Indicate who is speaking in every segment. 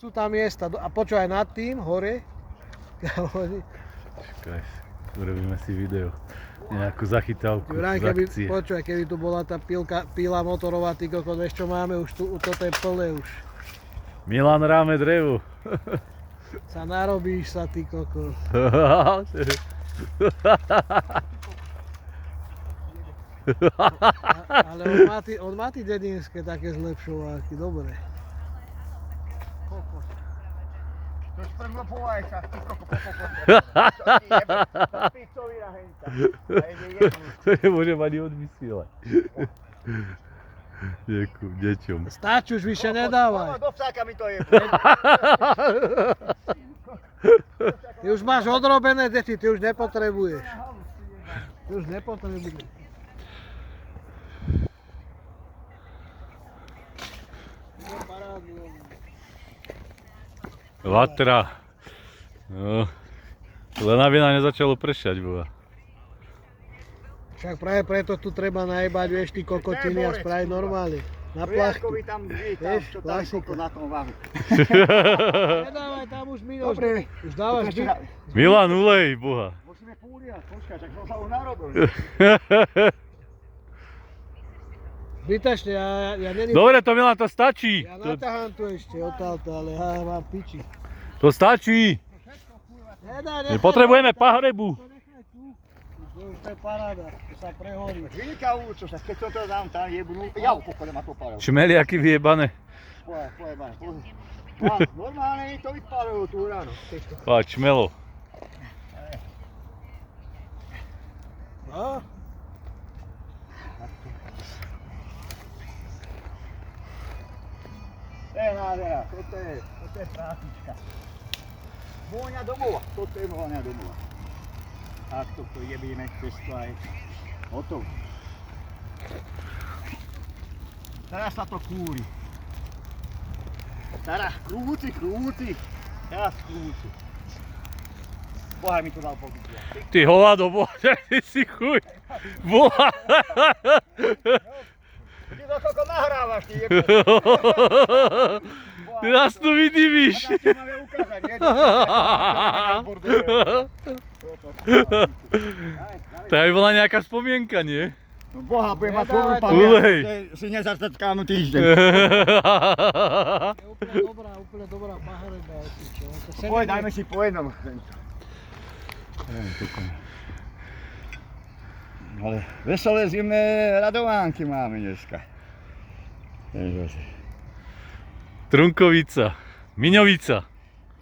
Speaker 1: Sú tam miesta. A počúvaj nad tým, hore.
Speaker 2: Čakaj, urobíme si video. Nejakú zachytávku
Speaker 1: Jurán,
Speaker 2: z akcie.
Speaker 1: počúvaj, keby tu bola tá píla motorová, ty kokos, vieš čo máme, už tu, toto je plné už.
Speaker 2: Milan ráme drevo.
Speaker 1: Sa narobíš sa, ty kokos. Ale on má tí dedinské také zlepšováky, dobre.
Speaker 3: To šprnglopová sa, ty koko, picovina henta.
Speaker 2: To nemôžem ani odvysielať. Deťom.
Speaker 1: Stač, už vyššie nedávaj.
Speaker 3: Do vsáka mi to je.
Speaker 1: Ty už máš odrobené deti, ty už nepotrebuješ. Ty už nepotrebuješ.
Speaker 2: Vatra. No. Len aby nám nezačalo pršať, boha.
Speaker 1: Však práve preto tu treba najebať, vieš, ty kokotiny a spraviť normálne. Na plachtu.
Speaker 3: Vy tam,
Speaker 1: Vieš,
Speaker 3: čo tam
Speaker 1: klasika.
Speaker 3: koko na tom váhu.
Speaker 1: Nedávaj tam už Miňo,
Speaker 3: Dobre.
Speaker 1: už dávaš ty.
Speaker 2: Milan, ulej, boha.
Speaker 3: Musíme púriať, počkaj, čak som sa už narobil.
Speaker 1: Zbytačne, ja není...
Speaker 2: Dobre, to Milan, to stačí.
Speaker 1: Ja natáham tu ešte odtáľto, ale mám piči.
Speaker 2: To stačí.
Speaker 1: Nedá.
Speaker 2: Potrebujeme pahrebu.
Speaker 1: To nechaj tu. Už to je paráda, to sa prehorí.
Speaker 3: Vynikajúco sa, keď to dám tam jebnú, ja upokole ma to palil.
Speaker 2: Čmeliaky vyjebané.
Speaker 3: Pojebane. Normálne mi to vypálilo tú ráno.
Speaker 2: Páč, čmelo.
Speaker 1: No.
Speaker 3: To je nádhera, toto je prácička. Vôňa domova, toto je vôňa domova. Tak toto jebíme cestu aj hotovo. Teraz sa to kúri. Teraz krúti. Teraz krúti. Boha mi to dal pokytia.
Speaker 2: Ty hovado, boha, ty si chuj. Boha.
Speaker 3: Ty to koľko nahrávaš, ty jebne.
Speaker 2: Ty nás tu vydivíš.
Speaker 3: A ti máme ukázať, nie?
Speaker 2: To by bola nejaká spomienka, nie?
Speaker 3: No boha, budem mať dobrú
Speaker 2: Ulej.
Speaker 3: pamäť, si nezatrtkánu týždeň.
Speaker 1: Je úplne dobrá pahreba.
Speaker 3: Poď, dajme si po jednom. Ale veselé zimné radovánky máme dneska.
Speaker 2: Trunkovica, Miňovica.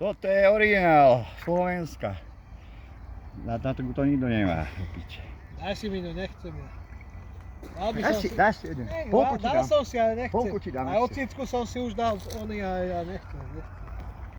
Speaker 3: Toto je originál Slovenska. Na to nikto nemá.
Speaker 1: Daj si Miňo, nechcem ja.
Speaker 3: Daj si jeden. Polku ti
Speaker 1: Dal
Speaker 3: dám.
Speaker 1: som si, ale nechcem.
Speaker 3: Polku ti dám
Speaker 1: A
Speaker 3: ešte.
Speaker 1: ocicku som si už dal, oni a ja nechcem.